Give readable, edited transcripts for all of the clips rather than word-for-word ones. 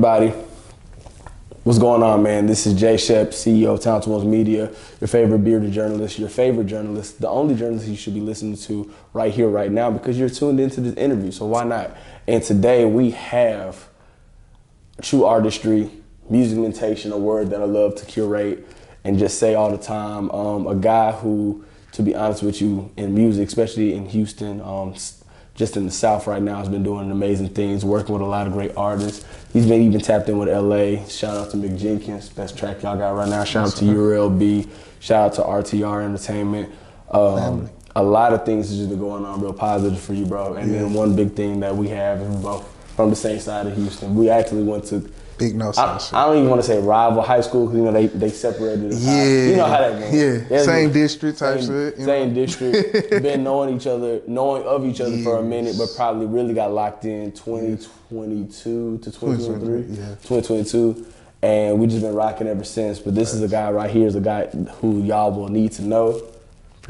everybody. What's going on, man? This is Shep, CEO of TalentedOnes Media, your favorite bearded journalist, your favorite journalist, the only journalist you should be listening to right here, right now, because you're tuned into this interview, so why not? And today we have true artistry, musicmentation, a word that I love to curate and just say all the time. A guy who, to be honest with you, in music, especially in Houston, just in the South right now, has been doing amazing things, working with a lot of great artists. He's been even tapped in with LA. Shout out to Mick Jenkins, best track y'all got right now. Shout out to URLB. Shout out to RTR Entertainment. A lot of things has just been going on real positive for you, bro. And then one big thing that we have is both from the same side of Houston. We actually went to Big no sense. I don't even want to say rival high school because, you know, they separated. You know how that goes. Yeah, same district type shit. Same district. Been knowing of each other for a minute, but probably really got locked in 2022 to 2023. 2022. And we just been rocking ever since. But this is a guy right here, is a guy who y'all will need to know.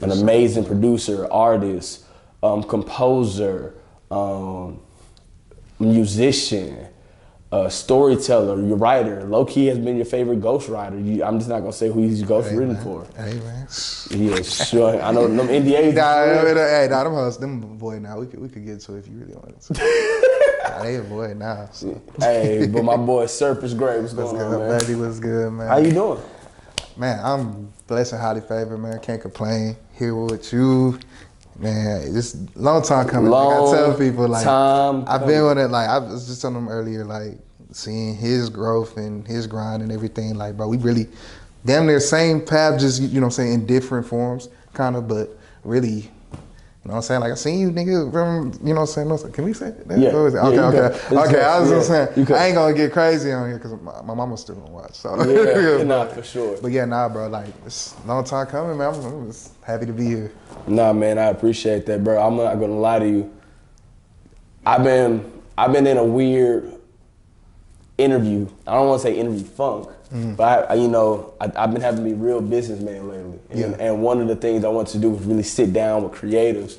An amazing producer, artist, composer, musician, storyteller, your writer. Low-key has been your favorite ghostwriter. I'm just not gonna say who he's ghostwritten for. Hey man. Yeah, sure. I know them NDAs. Them hoes, them boy now. We could get to it if you really wanted to. They a boy now. So. Hey, but my boy Serp is great. What's going on, man? Buddy, what's good, man? How you doing? Man, I'm blessed and highly favored, man. Can't complain. Here with you. Man, it's a long time coming. Like I tell people, like I've been with it. Like I was just telling them earlier, like seeing his growth and his grind and everything. Like, bro, we really damn near same path, just you know what I'm saying, in different forms, kind of, but really, you know what I'm saying. Like I seen you, nigga, from you know what I'm saying. Can we say it? Yeah. Okay. I was just saying I ain't gonna get crazy on here because my mama's still gonna watch. So yeah, nah, for sure. But yeah, nah, bro. Like it's a long time coming, man. I'm just happy to be here. Nah, man, I appreciate that, bro. I'm not gonna lie to you. I've been in a weird interview. I don't want to say interview funk, but I've been having to be real businessman lately. And one of the things I want to do is really sit down with creatives.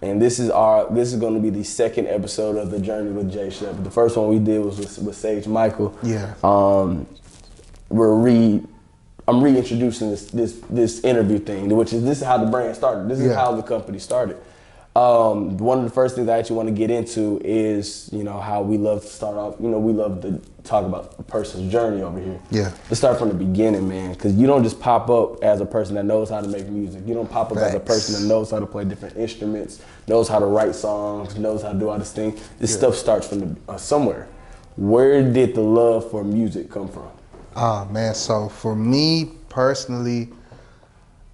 And this is going to be the second episode of the journey with Shep. The first one we did was with Sage Michael. Yeah. I'm reintroducing this interview thing, this is how the brand started. This is how the company started. One of the first things I actually want to get into is, you know, how we love to start off. You know, we love to talk about a person's journey over here. Yeah. Let's start from the beginning, man, because you don't just pop up as a person that knows how to make music. You don't pop up as a person that knows how to play different instruments, knows how to write songs, knows how to do all this thing. This stuff starts from somewhere. Where did the love for music come from? Oh man, so for me personally,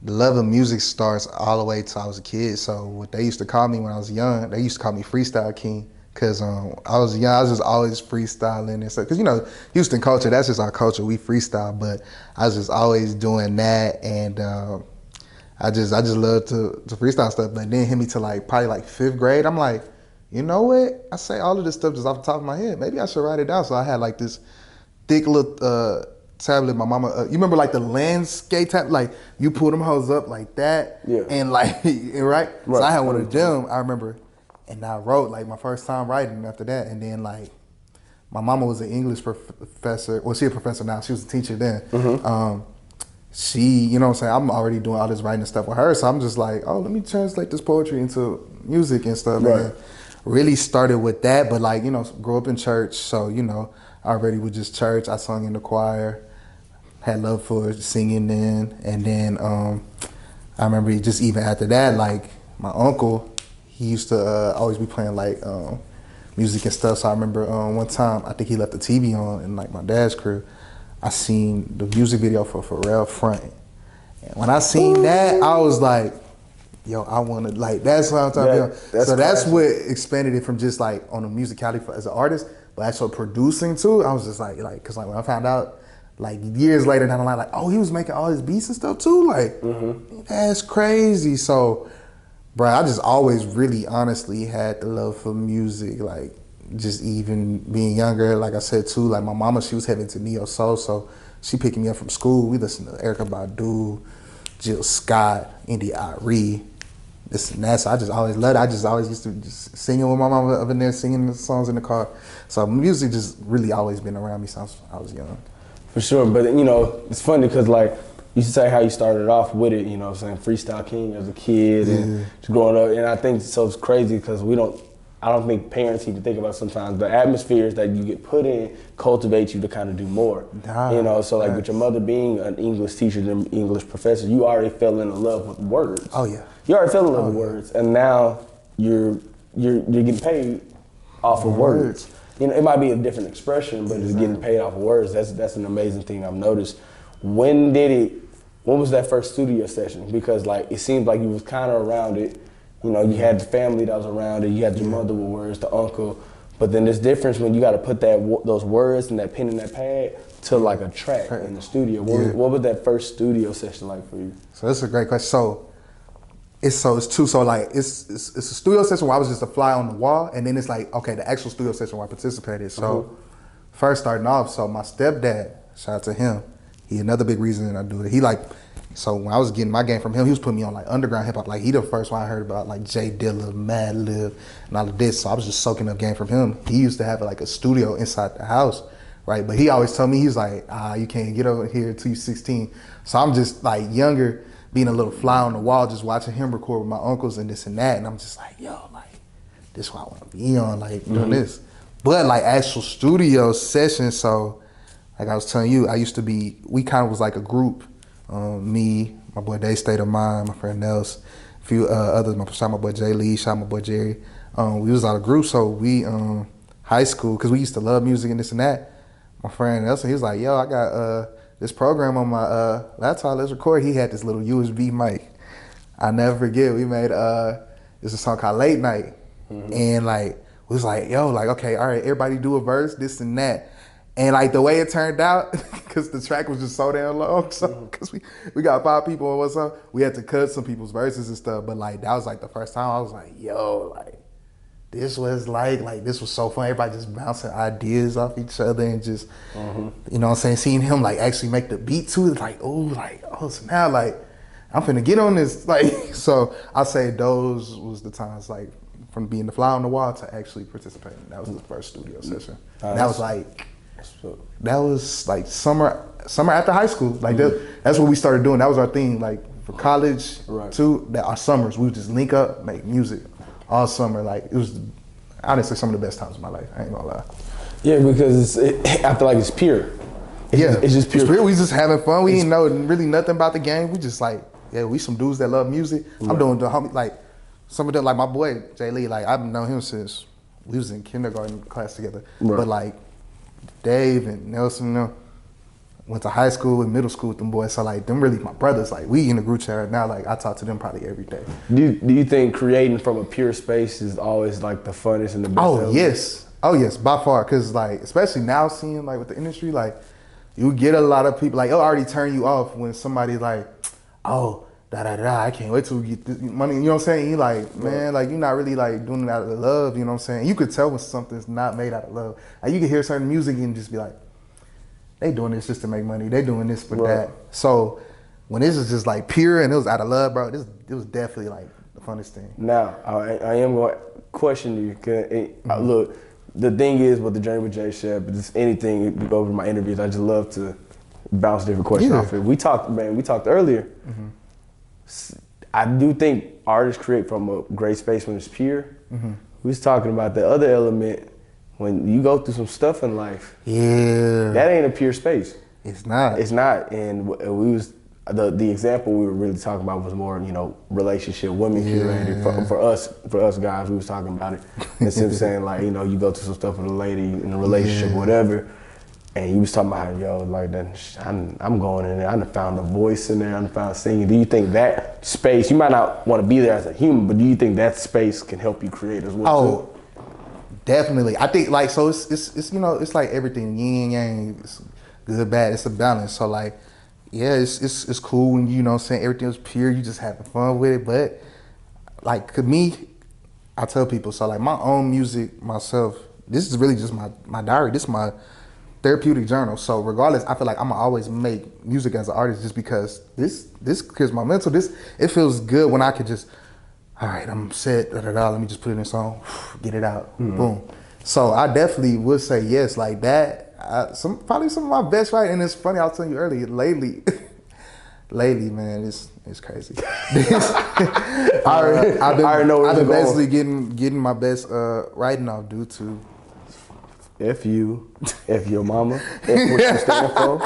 the love of music starts all the way till I was a kid. So what they used to call me when I was young, they used to call me Freestyle King. Cause I was young, I was just always freestyling and stuff. Cause you know, Houston culture, that's just our culture, we freestyle. But I was just always doing that, and I just love to freestyle stuff. But then hit me to probably 5th grade. I'm like, you know what? I say all of this stuff just off the top of my head. Maybe I should write it down. So I had this thick little tablet my mama, you remember the landscape tablet, you pull them hoes up like that, and right? So I had one of them, I remember, and I wrote my first time writing after that. And then my mama was an English professor, well, she's a professor now, she was a teacher then. She, you know what I'm saying, I'm already doing all this writing and stuff with her, so I'm just like, oh, let me translate this poetry into music and stuff. Right. And really started with that, but grew up in church, so I already was just church. I sung in the choir, had love for singing then. And then I remember just even after that, my uncle, he used to always be playing music and stuff. So I remember one time, I think he left the TV on in my dad's crib. I seen the music video for Pharrell Frontin'. And when I seen that, I was like, yo, I want to, that's what I'm talking about. So that's what expanded it from just on the musicality as an artist, but actually producing too. I was just because when I found out, years later down the line, oh, he was making all his beats and stuff too. That's crazy. So, bro, I just always really honestly had the love for music. Just even being younger, like I said too, my mama, she was heading to neo soul, so she picked me up from school. We listened to Erykah Badu, Jill Scott, India Ari, this and that. So I just always loved it. I just always used to just singing with my mom up in there, singing the songs in the car. So music just really always been around me since I was young. For sure, but you know, it's funny because like you say how you started off with it, you know what I'm saying, Freestyle King as a kid and just growing up, and I think so it's crazy because I don't think parents even think about sometimes the atmospheres that you get put in cultivate you to kind of do more. You know, so like with your mother being an English teacher and English professor, you already fell in love with words. Oh yeah. You already fell in love with words, and now you're getting paid off of words. You know, it might be a different expression, but it's getting paid off of words. That's an amazing thing I've noticed. When was that first studio session? Because like it seemed like you was kind of around it. You know, you had the family that was around it. You had your mother with words, the uncle. But then there's difference when you got to put those words and that pen and that pad to like a track in the studio. What was that first studio session like for you? So that's a great question. So it's two. So like it's a studio session where I was just a fly on the wall, and then it's like okay, the actual studio session where I participated. So first starting off, so my stepdad, shout out to him. He another big reason that I do it. He like. So when I was getting my game from him, he was putting me on like underground hip hop. Like he the first one I heard about like Jay Dilla, Mad Lib, and all of this. So I was just soaking up game from him. He used to have like a studio inside the house, right? But he always told me, he was like, you can't get over here until you're 16. So I'm just like younger, being a little fly on the wall, just watching him record with my uncles and this and that. And I'm just like, yo, like, this is what I want to be on, like doing this. But like actual studio sessions, so like I was telling you, we kind of was like a group. Me, my boy Day State of Mind, my friend Nels, a few others, my boy Jay Lee, my boy Jerry. We was out of group, so we high school, because we used to love music and this and that. My friend Nelson, he was like, yo, I got this program on my laptop, let's record. He had this little USB mic. I never forget, we made there's a song called Late Night. And like, we was like, yo, like, okay, all right, everybody do a verse, this and that. And like the way it turned out, because the track was just so damn long, so because we got 5 people on what's up, we had to cut some people's verses and stuff. But like that was like the first time I was like, yo, like this was like this was so fun. Everybody just bouncing ideas off each other and just you know what I'm saying, seeing him like actually make the beat to it, like oh so now like I'm finna get on this, like. So I'll say those was the times like from being the fly on the wall to actually participating. That was the first studio session. That was like summer after high school. Like that's what we started doing. That was our thing. Like for college too, that our summers we would just link up, make music all summer. Like it was honestly some of the best times of my life. I ain't gonna lie. Yeah, because I feel like it's pure. It's just pure. It's pure. We just having fun. We didn't know really nothing about the game. We just like, we some dudes that love music. I'm doing the homie, like some of them, like my boy Jay Lee. Like I've known him since we was in kindergarten class together. But like Dave and Nelson, you know, went to high school and middle school with them boys. So like them really my brothers. Like we in the group chat right now. Like I talk to them probably every day. Do you think creating from a pure space is always like the funnest and the best? Oh yes, by far. Cause like especially now seeing like with the industry, like you get a lot of people like it'll already turn you off when somebody like, oh, I can't wait till we get this money. You know what I'm saying? You like, man, like you're not really like doing it out of love. You know what I'm saying? You could tell when something's not made out of love. Like you can hear certain music and just be like, they doing this just to make money. They doing this for that. So when this is just like pure and it was out of love, bro, it was definitely like the funnest thing. Now I am going to question you. Look, the thing is with the journey with Jay Shep, just anything over my interviews, I just love to bounce different questions off it. We talked earlier. I do think artists create from a great space when it's pure. We was talking about the other element when you go through some stuff in life. That ain't a pure space. It's not. It's not. And we was the example we were really talking about was more, you know, relationship, women curated for us guys. We was talking about it. Instead of saying like, you know, you go through some stuff with a lady in a relationship, or whatever. And he was talking about how, like, I'm going in there, I done found a voice in there, I done found singing. Do you think that space, you might not want to be there as a human, but do you think that space can help you create as well? Oh, definitely. I think like, so it's you know, it's like everything, yin yang, it's good, bad, it's a balance. So like, yeah, it's cool when, you know what I'm saying, everything was pure, you just having fun with it. But like, me, I tell people, so like my own music, myself, this is really just my diary, this is my therapeutic journal. So regardless, I feel like I'm gonna always make music as an artist just because this clears my mental. It feels good when I could just, all right, I'm set, let me just put it in a song, get it out, boom. So I definitely would say yes, like that. Probably some of my best writing, and it's funny, I was telling you earlier, lately, man, it's crazy. I've been basically getting my best writing off due to F you, F your mama, F what you stand for,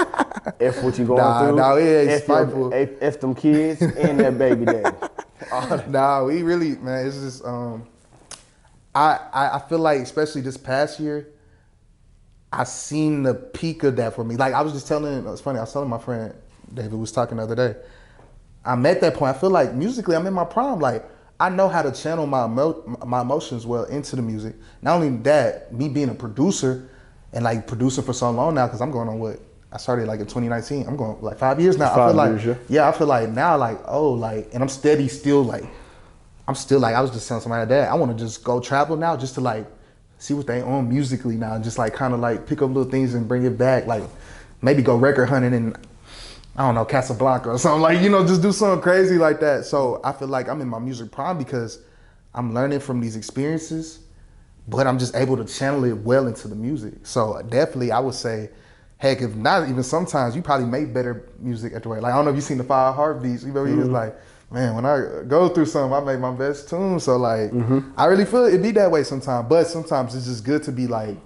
F what you going through, it ain't spiteful. F them kids and that baby daddy. We really, man, it's just I feel like, especially this past year, I seen the peak of that for me. Like I was just telling, it's funny, I was telling my friend David was talking the other day. I'm at that point. I feel like musically I'm in my prime. Like I know how to channel my emotions well into the music. Not only that, me being a producer and like producing for so long now, because I'm going on what I started like in 2019. I'm going like 5 years now. I feel like now, like, oh, like, and I'm steady still like, I was just telling somebody that I want to just go travel now just to like see what they own musically now and just like kind of like pick up little things and bring it back. Like maybe go record hunting in, I don't know, Casablanca or something, like, you know, just do something crazy like that. So I feel like I'm in my music prime because I'm learning from these experiences, but I'm just able to channel it well into the music. So definitely I would say, heck, if not even sometimes, you probably make better music at the way. Like, I don't know if you've seen the 5 Heartbeats. You know, he was like, man, when I go through something, I make my best tune. So like, I really feel it be that way sometimes. But sometimes it's just good to be like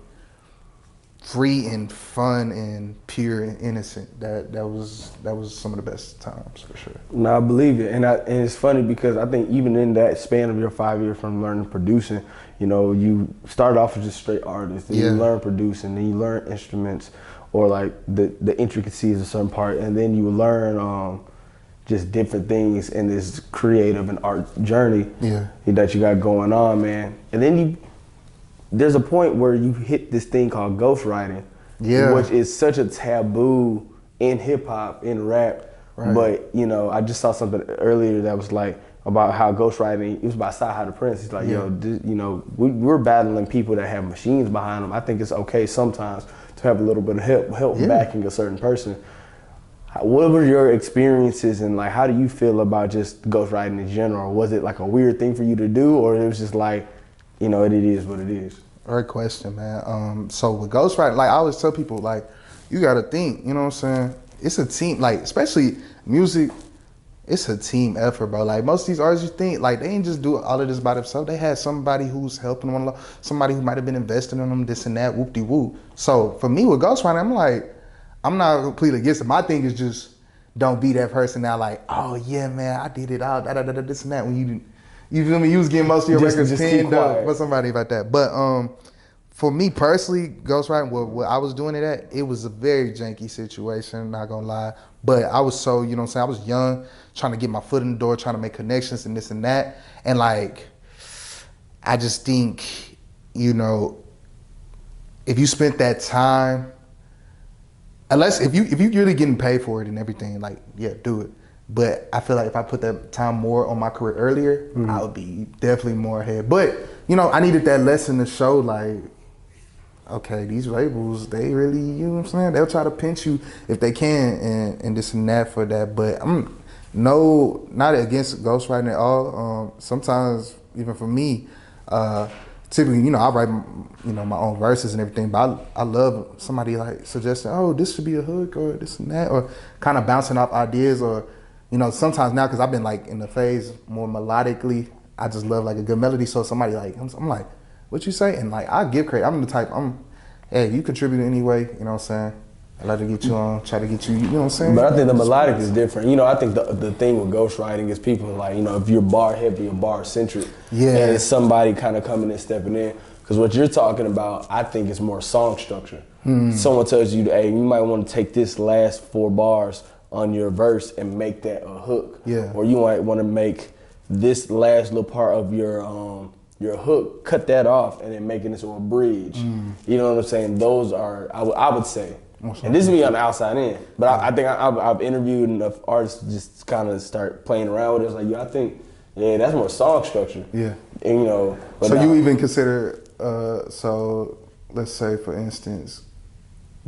free and fun and pure and innocent. That was some of the best times for sure. No, I believe it, and it's funny because I think even in that span of your 5 years from learning producing, you know, you start off as just straight artist, and you learn producing, then you learn instruments or like the intricacies of certain part, and then you learn just different things in this creative and art journey that you got going on, man. And then there's a point where you hit this thing called ghostwriting, which is such a taboo in hip hop, in rap. Right. But you know, I just saw something earlier that was like about how ghostwriting. It was by Sci the Prince. He's like, yo, you know, we're battling people that have machines behind them. I think it's okay sometimes to have a little bit of help backing a certain person. What were your experiences and like how do you feel about just ghostwriting in general? Was it like a weird thing for you to do, or it was just like, you know, it is what it is? Great question, man. So with ghostwriting, like I always tell people, like, you gotta think, you know what I'm saying? It's a team, like, especially music, it's a team effort, bro. Like most of these artists, you think, like, they ain't just do all of this by themselves. They had somebody who's helping them, somebody who might have been investing in them, this and that, whoop-de-whoop. So for me with ghostwriting, I'm like, I'm not completely against it. My thing is just don't be that person now like, oh yeah, man, I did it all, this and that. When you feel me, you was getting most of your records pinned up for somebody like that. But for me personally, ghostwriting, what I was doing it at, it was a very janky situation, not gonna lie. But I was so, you know what I'm saying, I was young, trying to get my foot in the door, trying to make connections and this and that. And like, I just think, you know, if you spent that time, unless if you really getting paid for it and everything, like, yeah, do it. But I feel like if I put that time more on my career earlier, I would be definitely more ahead. But, you know, I needed that lesson to show, like, okay, these labels, they really, you know what I'm saying? They'll try to pinch you if they can and this and that for that. But I'm not against ghostwriting at all. Sometimes, even for me, typically, you know, I write, you know, my own verses and everything, but I love somebody like suggesting, oh, this should be a hook or this and that, or kind of bouncing off ideas, or, you know, sometimes now, because I've been like in the phase more melodically, I just love like a good melody. So somebody like, I'm like, what you say? And like, I give credit. I'm the type, hey, you contribute anyway, you know what I'm saying? I like to get you on, try to get you, you know what I'm saying? But I think the melodic is different. You know, I think the thing with ghostwriting is people like, you know, if you're bar heavy or bar centric, and it's somebody kind of coming and stepping in. Because what you're talking about, I think is more song structure. Someone tells you, hey, you might want to take this last 4 bars on your verse and make that a hook. Or you might want to make this last little part of your hook, cut that off and then making this a bridge. You know what I'm saying? Those are, I would say, and this is me on the outside in, but I think I've interviewed enough artists just kind of start playing around with it. It's like, I think, that's more song structure. And, you know. So you even consider, so let's say for instance,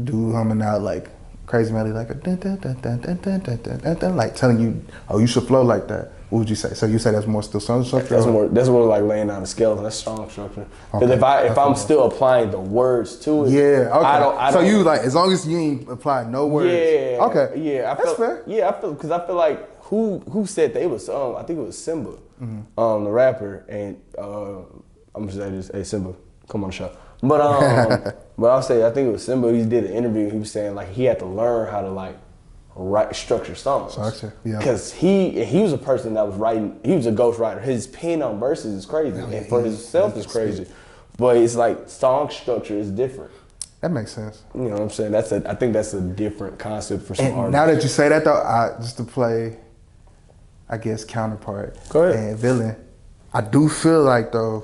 dude humming out like crazy melody like a dun dun dun dun dun dun dun dun dun dun, like telling you, oh, you should flow like that. What would you say? So you say that's more still song structure? That's more like laying down the skeleton. That's song structure. Because if I'm still applying the words to it, yeah, okay. I don't, so you like, as long as you ain't apply no words. Yeah. Okay. Yeah, that's fair. Yeah, I feel like who said that? It was I think it was Simba, the rapper, and I'm gonna say this, hey Simba, come on the show. But but I'll say I think it was Simba. He did an interview. He was saying like he had to learn how to like write structure songs. Yeah. Because he was a person that was writing. He was a ghostwriter. His pen on verses is crazy, and for himself is crazy. But it's like song structure is different. That makes sense. You know what I'm saying? I think that's a different concept for some and artists. Now that you say that though, just to play, I guess, counterpart and villain, I do feel like though,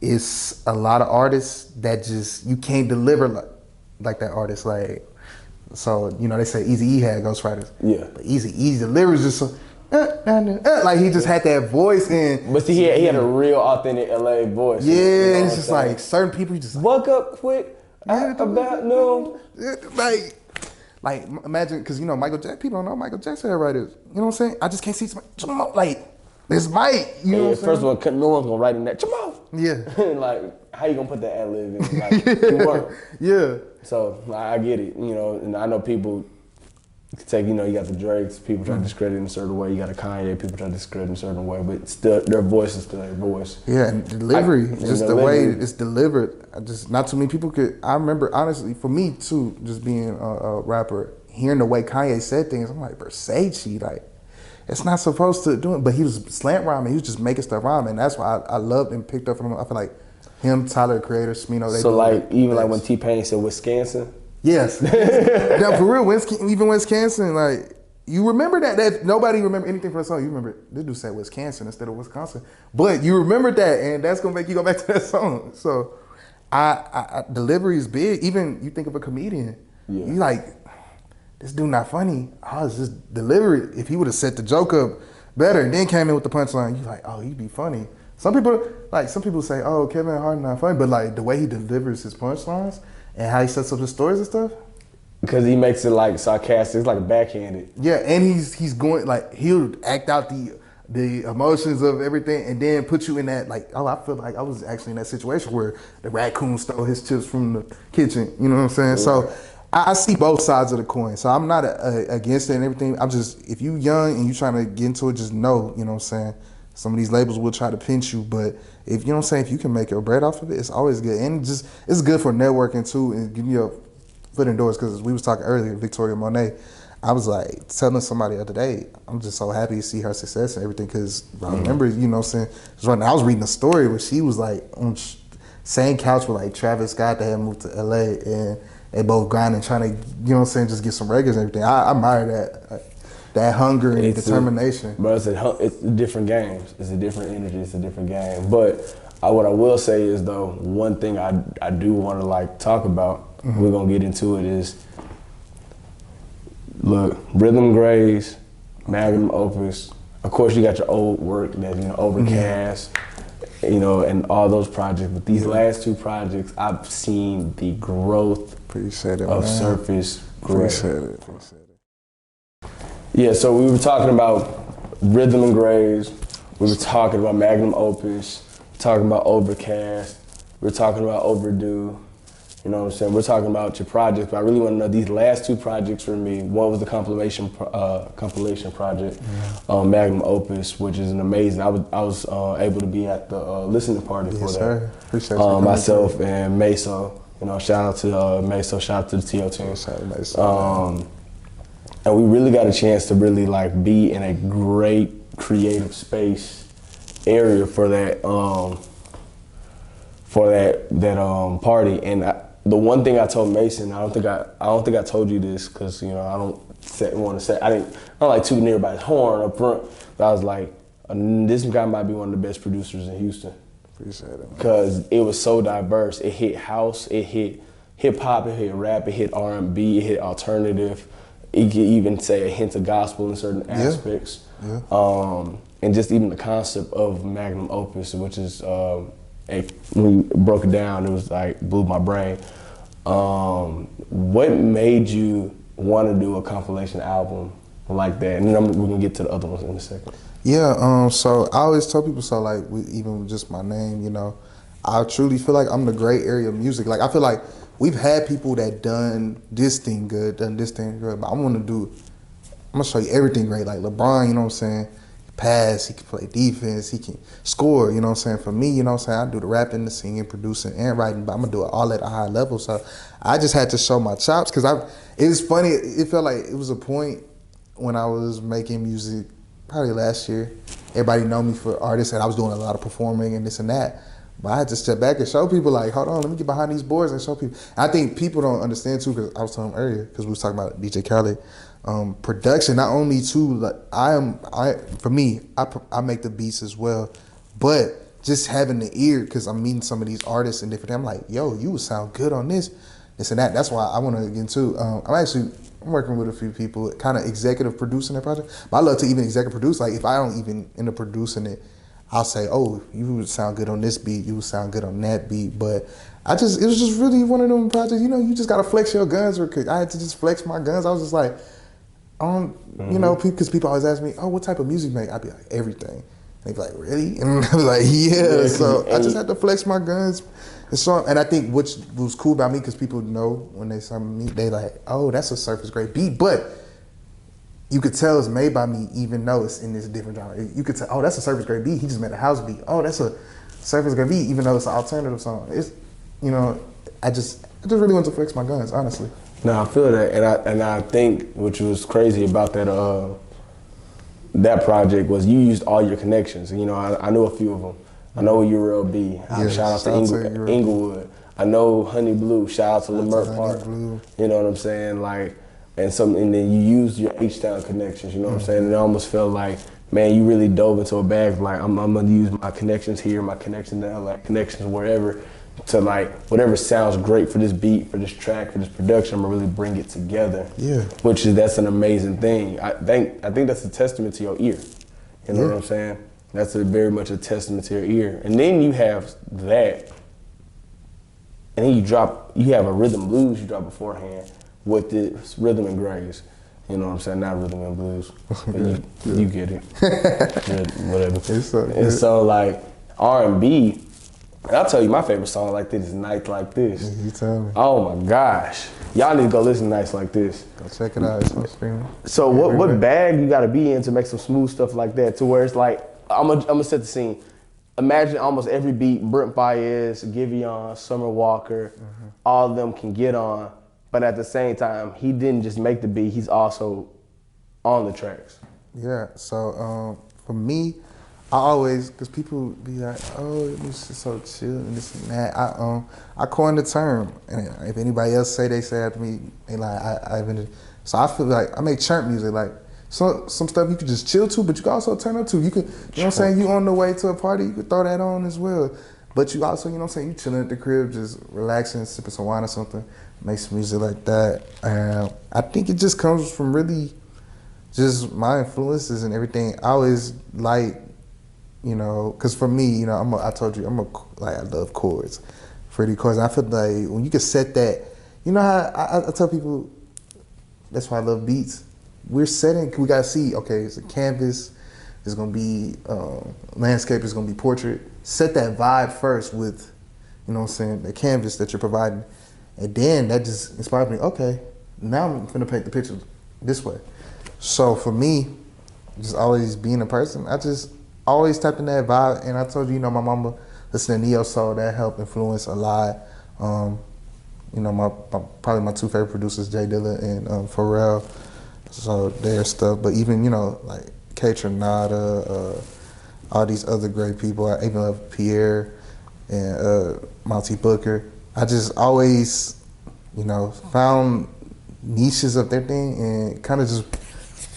it's a lot of artists that just, you can't deliver like that artist. Like, so, you know, they say Eazy-E had ghostwriters. Yeah. But Eazy-E's delivers just so, like he just had that voice in. But see, he had a real authentic LA voice. Yeah, you know and it's just like certain people you just woke up quick about noon. Like imagine, because you know people don't know Michael Jackson had writers. You know what I'm saying? I just can't see somebody like this Mike. You know what I'm saying? First of all, no one's gonna write in that. Jamal. Yeah. Like, how you gonna put that ad lib in? Like, you weren't. Yeah. So I get it, you know, and I know people take, you know, you got the Drakes, people try to discredit in a certain way. You got a Kanye, people try to discredit in a certain way, but still, their voice is still their voice. Yeah, and delivery, the way it's delivered. Not too many people could. I remember, honestly, for me too, just being a rapper, hearing the way Kanye said things, I'm like, Versace, like, it's not supposed to do it. But he was slant rhyming. He was just making stuff rhyme, and that's why I loved and picked up from him. I feel like him, Tyler, the Creator, Smino. They so like, even like when T-Pain said Wisconsin. Yes. Now for real, even Wisconsin, like, you remember that nobody remember anything from the song. You remember this dude said Wisconsin instead of Wisconsin, but you remember that, and that's gonna make you go back to that song. So, I delivery is big. Even you think of a comedian, you like, this dude not funny. Oh, it's just delivery. If he would have set the joke up better and then came in with the punchline, you like, oh, he'd be funny. Some people say, oh, Kevin Hart not funny, but like the way he delivers his punchlines and how he sets up his stories and stuff. Because he makes it like sarcastic, it's like a backhanded. Yeah, and he's going, like, he'll act out the emotions of everything and then put you in that, like, oh, I feel like I was actually in that situation where the raccoon stole his chips from the kitchen. You know what I'm saying? Yeah. So I see both sides of the coin. So I'm not against it and everything. I'm just, if you young and you trying to get into it, just know, you know what I'm saying? Some of these labels will try to pinch you, but if you know what I'm saying, if you can make your bread off of it, it's always good. And just, it's good for networking too and giving you a foot indoors, because we was talking earlier, Victoria Monet, I was like telling somebody the other day, I'm just so happy to see her success and everything, because I remember, you know what I'm saying, I was reading a story where she was like on same couch with like Travis Scott. They had moved to LA and they both grinding, trying to, you know what I'm saying, just get some records and everything. I admire that hunger and determination. But it's different games. It's a different energy. It's a different game. But what I will say is, though, one thing I do want to like talk about, we're going to get into it, is, look, Rhythm Grays, Magnum Opus, of course you got your old work that, you know, Overcast, you know, and all those projects, but these last two projects, I've seen the growth of Surface Gray. Appreciate it. Yeah, so we were talking about Rhythm and Grays, we were talking about Magnum Opus, talking about Overcast, we were talking about Overdue. You know what I'm saying? We're talking about your projects, but I really want to know these last two projects for me. One was the compilation project, Magnum Opus, which is an amazing. I was able to be at the listening party for that. Sir. Appreciate you. Myself and Meso. You know, shout out to Meso, shout out to the TO team. And we really got a chance to really like be in a great creative space area for that party. And the one thing I told Mason, I don't think I told you this, because, you know, I don't want to say, I don't like too near by his horn up front, but I was like, this guy might be one of the best producers in Houston. Appreciate it. Because it was so diverse. It hit house, it hit hip hop, it hit rap, it hit R&B, it hit alternative. You could even say a hint of gospel in certain aspects. Yeah. And just even the concept of Magnum Opus, which is, when we broke it down, it was like, blew my brain. What made you want to do a compilation album like that? And then we're gonna get to the other ones in a second. Yeah, so I always tell people, so like, even with just my name, you know, I truly feel like I'm the gray area of music. Like, I feel like we've had people that done this thing good, done this thing good, but I'm gonna show you everything great. Like LeBron, you know what I'm saying? Pass, he can play defense, he can score, you know what I'm saying? For me, you know what I'm saying? I do the rapping, the singing, producing, and writing, but I'm gonna do it all at a high level. So I just had to show my chops, because it was funny, it felt like it was a point when I was making music, probably last year. Everybody know me for artists, and I was doing a lot of performing and this and that. But I had to step back and show people, like, hold on, let me get behind these boards and show people. And I think people don't understand too, because I was telling them earlier, because we was talking about DJ Khaled. Production, not only too, like for me, I make the beats as well, but just having the ear, because I'm meeting some of these artists and different. I'm like, yo, you would sound good on this and that. That's why I want to get into. I'm working with a few people, kind of executive producing that project. But I love to even executive produce. Like, if I don't even end up producing it, I'll say, oh, you would sound good on this beat, you would sound good on that beat. But it was just really one of them projects. You know, you just gotta flex your guns. I had to just flex my guns. I was just like, you know, because people always ask me, oh, what type of music you make? I'd be like, everything. They'd be like, really? And I'd be like, yeah. So I just had to flex my guns. And I think what was cool about me, because people know when they saw me, they like, oh, that's a surface grade beat. But you could tell it's made by me, even though it's in this different genre. You could tell, oh, that's a surface grade beat. He just made a house beat. Oh, that's a surface grade beat, even though it's an alternative song. It's, you know, I just really want to flex my guns, honestly. No, I feel that, and I think which was crazy about that project was you used all your connections. You know, I know a few of them. I know Uriel B. Yeah, shout out to Inglewood. I know Honey Blue. Shout out to Lamert Park. You know what I'm saying? Like, and then you used your H-Town connections. You know what I'm saying? And it almost felt like, man, you really dove into a bag. Like, I'm gonna use my connections here, my connections there, like connections wherever, to like whatever sounds great for this beat, for this track, for this production. I'm gonna really bring it together. Yeah. That's an amazing thing. I think that's a testament to your ear. You know what I'm saying? That's very much a testament to your ear. And then you have that, and then you have a rhythm blues you drop beforehand with this rhythm and grays. You know what I'm saying? Not rhythm and blues. But you get it. Whatever. And so like R&B, and I'll tell you my favorite song like this is Nights Like This. You tell me. Oh my gosh. Y'all need to go listen to Nights Like This. Go check it out. It's on streaming. So what bag you gotta be in to make some smooth stuff like that, to where it's like, I'm gonna set the scene. Imagine almost every beat Brent Fayez, Giveon, Summer Walker, all of them can get on, but at the same time, he didn't just make the beat, he's also on the tracks. Yeah, so for me, I always, because people be like, oh, this is so chill and this and that. I coined the term, and if anybody else say it to me, they like, I invented it. So I feel like I make chirp music, like some stuff you could just chill to, but you can also turn up to. You could, you know what I'm saying, you on the way to a party, you could throw that on as well. But you also, you know what I'm saying, you chilling at the crib, just relaxing, sipping some wine or something, make some music like that. I think it just comes from really just my influences and everything. I always like, you know, because for me, you know, I told you, I love chords, pretty chords. And I feel like when you can set that, you know how I tell people, that's why I love beats. We gotta see, okay, it's a canvas, it's gonna be landscape, it's gonna be portrait. Set that vibe first with, you know what I'm saying, the canvas that you're providing. And then that just inspired me, okay, now I'm gonna paint the picture this way. So for me, just always being a person, I just always tapped in that vibe. And I told you, you know, my mama listened to Neo Soul, that helped influence a lot. You know, probably my two favorite producers, Jay Dilla and Pharrell. So their stuff, but even, you know, like K Tronada, all these other great people. I even love Pierre and Monty Booker. I just always, you know, found niches of their thing and kind of just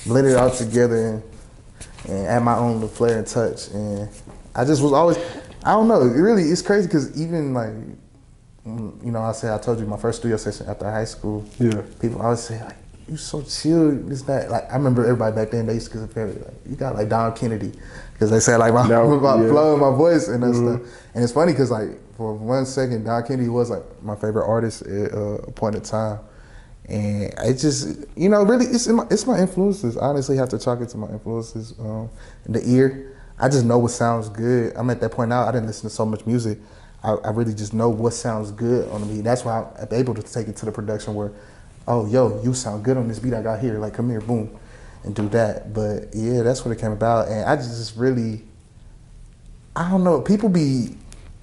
blended it all together and add my own little flair and touch. And I just was always, I don't know, it's crazy because even like, you know, I told you my first studio session after high school, people always say like, you so chill, this, that. Like, I remember everybody back then, they used to compare it, like, you got like Don Kennedy. Because they said like my flow and my voice and that stuff. And it's funny because like for 1 second, Don Kennedy was like my favorite artist at a point in time. And it just, you know, really, it's my influences. I honestly have to chalk it to my influences. The ear, I just know what sounds good. I'm at that point now, I didn't listen to so much music. I really just know what sounds good on the beat. That's why I'm able to take it to the production where, oh, yo, you sound good on this beat I got here. Like, come here, boom, and do that. But yeah, that's what it came about. And I just really, I don't know, people be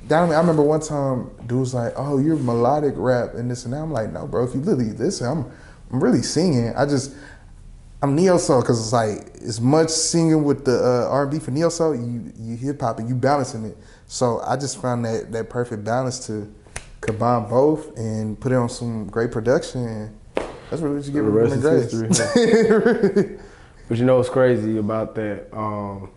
down on me. I remember one time, dude was like, oh, you're melodic rap and this and that. I'm like, no, bro, if you really listen, I'm really singing. I'm neo-soul, because it's like, as much singing with the R&B for neo-soul, you hip-hop and you balancing it. So I just found that perfect balance to combine both and put it on some great production. And that's really what you get with Grace. But you know what's crazy about that? All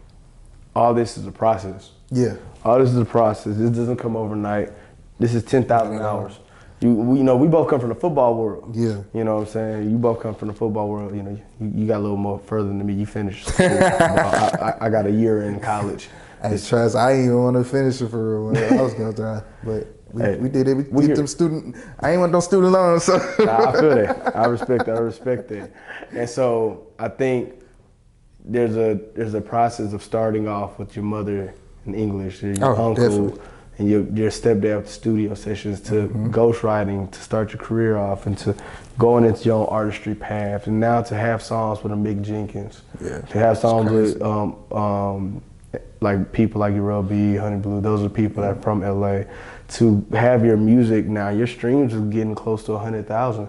this is a process. Yeah. All this is a process. This doesn't come overnight. This is 10,000 hours. You know, we both come from the football world. Yeah. You know what I'm saying? You both come from the football world. You know, you got a little more further than me. You finished school. I got a year in college. Hey, trust, I ain't even want to finish it for real. I was going to try, but we did it. We get them student. I ain't want no student loans. So. Nah, I feel that. I respect that. And so I think there's a process of starting off with your mother in English, your uncle, definitely. And your stepdad with the studio sessions to ghostwriting, to start your career off, and to going into your own artistry path, and now to have songs with a Mick Jenkins, to have songs with like people like Urel B, Honey Blue. Those are people that are from LA. To have your music now, your streams are getting close to 100,000.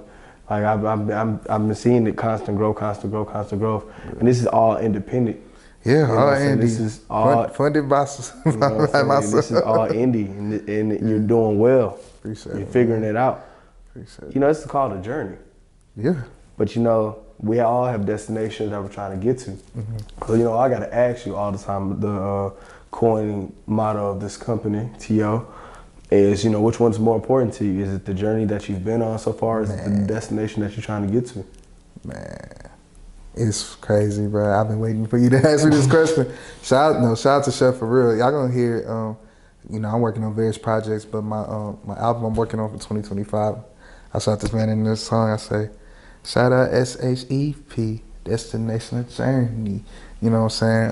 Like I've been seeing it constant growth, and this is all independent. Yeah, all indie. This is all funded by myself. This is all indie, and you're doing well. Appreciate it. You're figuring it out. Appreciate it. You know, it's called a journey. Yeah. But you know, we all have destinations that we're trying to get to. So you know, I gotta ask you all the time. The coin motto of this company, TO, is, you know, which one's more important to you? Is it the journey that you've been on so far? Is it the destination that you're trying to get to? Man, it's crazy, bro. I've been waiting for you to answer this question. Shout out to Shep for real. Y'all gonna hear, you know, I'm working on various projects, but my album I'm working on for 2025, I shot this man in this song. I say, shout out SHEP, Destination of Journey. You know what I'm saying?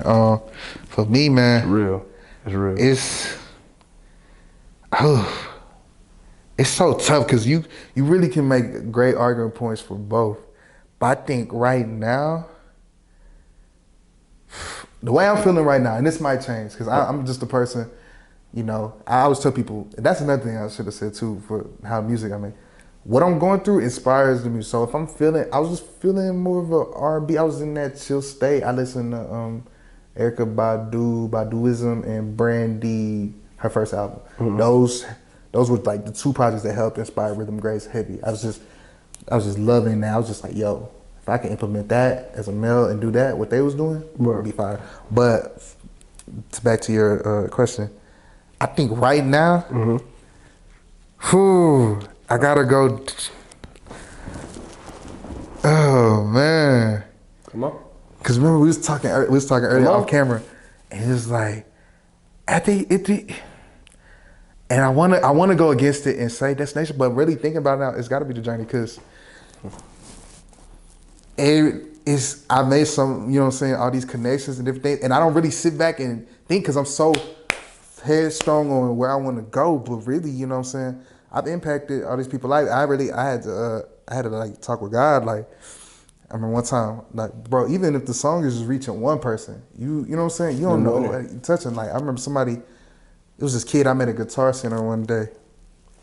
For me, man, It's real. It's so tough because you really can make great argument points for both. But I think right now, the way I'm feeling right now, and this might change because I'm just a person, you know, I always tell people, that's another thing I should have said too for how music I make. What I'm going through inspires the music. So if I was just feeling more of a R&B, I was in that chill state. I listened to Erykah Baduism, and Brandy, her first album. Those were like the two projects that helped inspire Rhythm Grace heavy. I was just loving that. I was just like, yo, if I can implement that as a male and do that, what they was doing, would be fire. But back to your question, I think right now, I gotta go. Oh man, Come on. Cause remember we was talking earlier off camera, and it's like, and I wanna go against it and say destination, but really thinking about it now, it's gotta be the journey, cause I made some, you know what I'm saying, all these connections and different things, and I don't really sit back and think, cause I'm so headstrong on where I want to go, but really, you know what I'm saying, I've impacted all these people's lives. I had to like talk with God. Like, I remember one time, like, bro, even if the song is just reaching one person, you know what I'm saying, you don't know what you're touching. Like, I remember it was this kid I met at Guitar Center one day.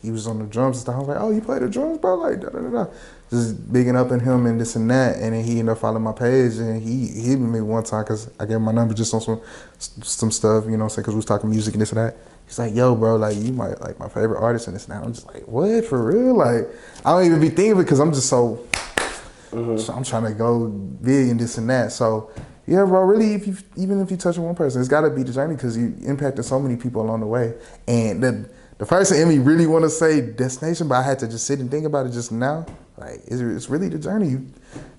He was on the drums and stuff. I was like, oh, you play the drums, bro? Like, da-da-da-da. Just bigging up in him and this and that. And then he ended up following my page, and he hit me one time because I gave him my number just on some stuff, you know what I'm saying, because we was talking music and this and that. He's like, yo, bro, like, you might like my favorite artist and this and that. I'm just like, what, for real? Like, I don't even be thinking of it because I'm just so I'm trying to go big and this and that. So, yeah, bro, really, even if you touch one person, it's got to be the journey because you impacted so many people along the way. And the person in me really want to say destination, but I had to just sit and think about it just now. Like it's really the journey.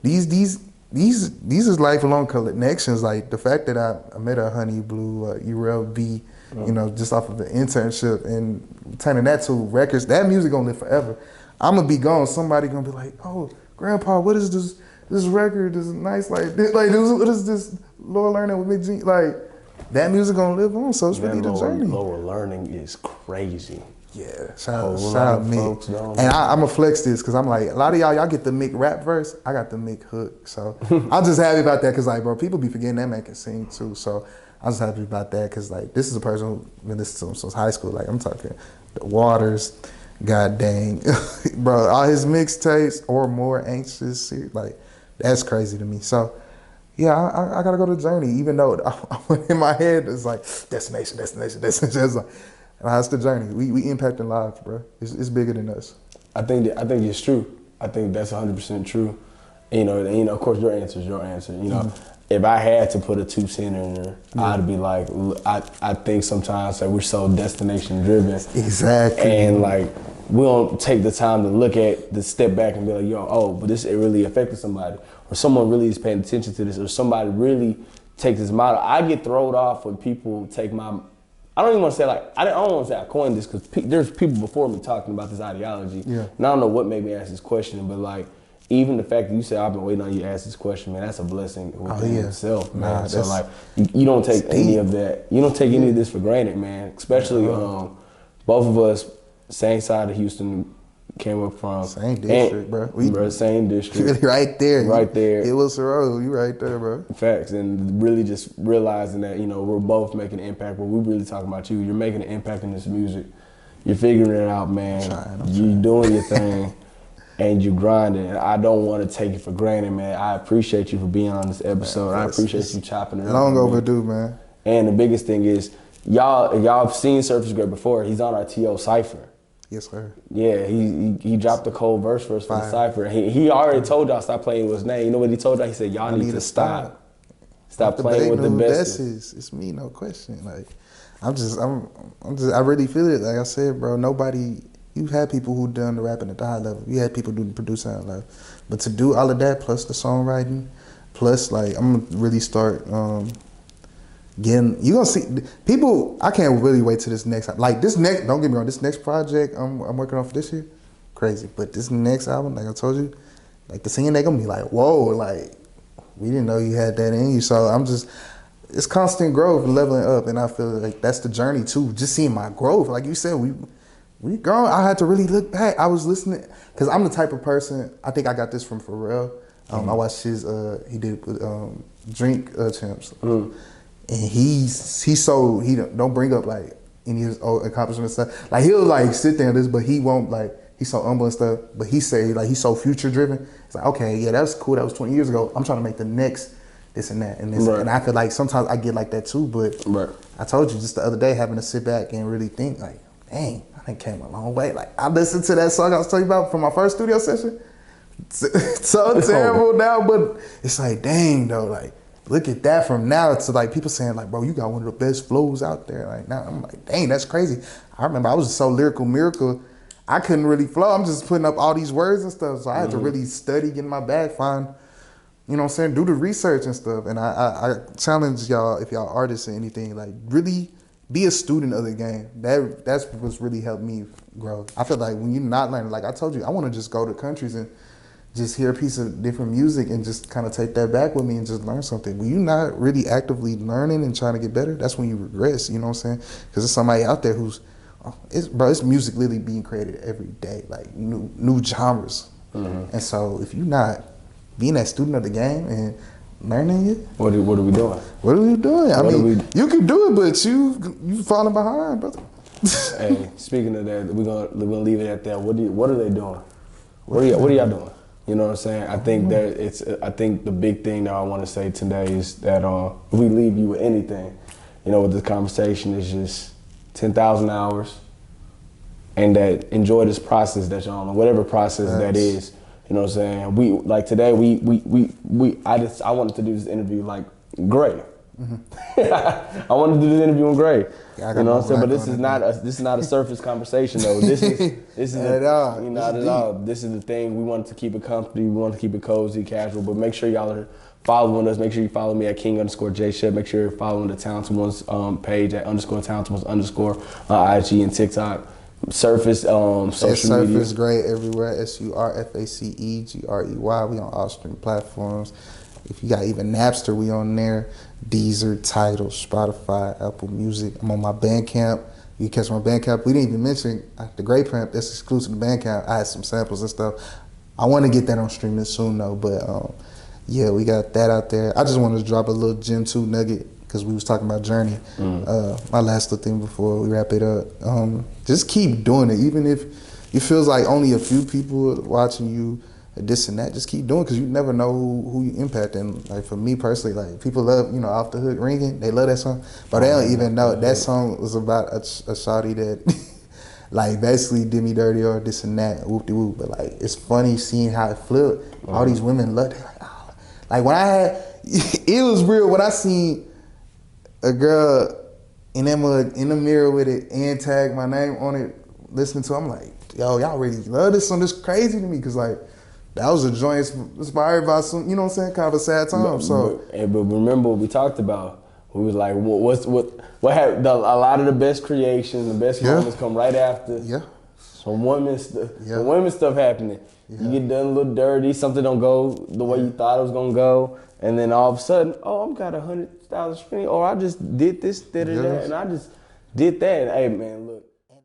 These is lifelong connections. Like the fact that I met a Honey Blue, URLV, you know, just off of the internship and turning that to records. That music gonna live forever. I'm gonna be gone. Somebody gonna be like, oh, Grandpa, what is this record? This is nice. Like what is this Lower Learning with Mick Jenkins? Like that music gonna live on. So it's really the journey. Lower Learning is crazy. Yeah, shout out Mick. And I'm gonna flex this because I'm like, a lot of y'all get the Mick rap verse. I got the Mick hook. So I'm just happy about that because like, bro, people be forgetting that man can sing too. So I'm just happy about that because like, this is a person who's been listening to him since high school. Like I'm talking the Waters, god dang, bro, all his mixtapes or More Anxious, like that's crazy to me. So yeah, I gotta go to the journey, even though in my head it's like destination. It's like, it's the journey. We impacting lives, bro. It's bigger than us. I think it's true. I think that's 100% true. You know, of course, your answer is your answer. You know, if I had to put a 2 cent in there, I'd be like, I think sometimes that we're so destination driven. Exactly. And like, we don't take the time to look at the step back and be like, yo, oh, but this it really affected somebody, or someone really is paying attention to this, or somebody really takes this model. I get thrown off when people take my. I don't even want to say like, I don't want to say I coined this because there's people before me talking about this ideology. Yeah. And I don't know what made me ask this question, but like, even the fact that you said I've been waiting on you to ask this question, man, that's a blessing within itself, man. So like, you don't take any of that. You don't take any of this for granted, man. Especially both of us, same side of Houston, came up from. Same district, bro. Same district. Right there. Right there. It was Sorrel. You right there, bro. Facts. And really just realizing that, you know, we're both making an impact, but we're really talking about you. You're making an impact in this music. You're figuring it out, man. You're doing your thing. And you grinding. And I don't want to take it for granted, man. I appreciate you for being on this episode. Man, I appreciate you chopping it up. Long overdue, man. And the biggest thing is, y'all have seen Surface Grey before. He's on our T.O. Cypher. Yes, sir. Yeah, he dropped the cold verse for us for the Cypher. He already told y'all stop playing with his name. You know what he told y'all? He said, y'all need to stop. Stop playing with the best. It's me, no question. Like, I really feel it. Like I said, bro, you've had people who done the rapping at the high level. You had people doing the producing at the level. But to do all of that, plus the songwriting, plus like, I'm gonna really start you're gonna see people. I can't really wait till this next. Like this next. Don't get me wrong. This next project I'm working on for this year, crazy. But this next album, like I told you, like the singing, they gonna be like, whoa, like we didn't know you had that in you. So it's constant growth and leveling up, and I feel like that's the journey too. Just seeing my growth, like you said, we grown. I had to really look back. I was listening because I'm the type of person. I think I got this from Pharrell. I watched his. He did Drink Champs. And he don't bring up like any of his old accomplishments and stuff. Like he'll like sit there and this, but he won't like, he's so humble and stuff. But he say like he's so future driven. It's like, okay, yeah, that was cool. That was 20 years ago. I'm trying to make the next this and that and this. Right. And I feel like sometimes I get like that too. But I told you just the other day, having to sit back and really think like, dang, I think came a long way. Like I listened to that song I was telling you about from my first studio session. So terrible now, but it's like, dang though, like. Look at that from now to like people saying like, bro, you got one of the best flows out there. Like now I'm like, dang, that's crazy. I remember I was so lyrical miracle, I couldn't really flow. I'm just putting up all these words and stuff. So I had to really study, get in my bag, find, you know what I'm saying, do the research and stuff. And I challenge y'all, if y'all artists or anything, like really be a student of the game. That's what's really helped me grow. I feel like when you're not learning, like I told you, I want to just go to countries and just hear a piece of different music and just kind of take that back with me and just learn something. When you're not really actively learning and trying to get better, that's when you regress, you know what I'm saying? Because there's somebody out there who's, it's music literally being created every day, like new genres. And so if you're not being that student of the game and learning it. What are we doing? What are we doing? I mean, you can do it, but you falling behind, brother. Hey, speaking of that, we're gonna leave it at that. What are they doing? What are y'all doing? You know what I'm saying? I think I think the big thing that I want to say today is that if we leave you with anything, you know, with this conversation is just 10,000 hours, and that enjoy this process that you're on, whatever process that is. You know what I'm saying? We like today. I wanted to do this interview like Grey. I want to do this interview with Grey. Yeah, You know what I'm saying? But this is not a surface conversation though. This is Not at all. not at all. This is the thing. We wanted to keep it comfy. We want to keep it cozy, casual. But make sure y'all are following us. Make sure you follow me at King_J_Shep. Make sure you're following the Talented Ones page at _TalentedOnes_ IG and TikTok. Surface social media. Surface Grey everywhere. SURFACEGREY. We on all streaming platforms. If you got even Napster, we on there. Deezer, Tidal, Spotify, Apple Music. I'm on my Bandcamp. You can catch my Bandcamp. We didn't even mention the Grey Print. That's exclusive to Bandcamp. I had some samples and stuff. I want to get that on streaming soon though. But yeah, we got that out there. I just wanted to drop a little Gem 2 nugget because we was talking about Journey. My last little thing before we wrap it up. Just keep doing it, even if it feels like only a few people are watching you. This and that, just keep doing, because you never know who you impact. And like for me personally, like people love, Off the Hook ringing, they love that song, but they don't even know that song was about a shawty that like basically did me dirty or this and that, whoop de whoop. But like it's funny seeing how it flipped. All these women loved it. Like, oh. Like when I had, it was real when I seen a girl in the mirror with it and tag my name on it, listening to it, I'm like, yo, y'all really love this song. This crazy to me, because like, that was a joint inspired by some, you know what I'm saying, kind of a sad time. But remember what we talked about. We was like, what had a lot of the best creations, the best moments come right after. Some women stuff happening. You get done a little dirty, something don't go the way you thought it was gonna go, and then all of a sudden, I've got 100,000 streams, or I just did this, and I just did that. And, hey man, look.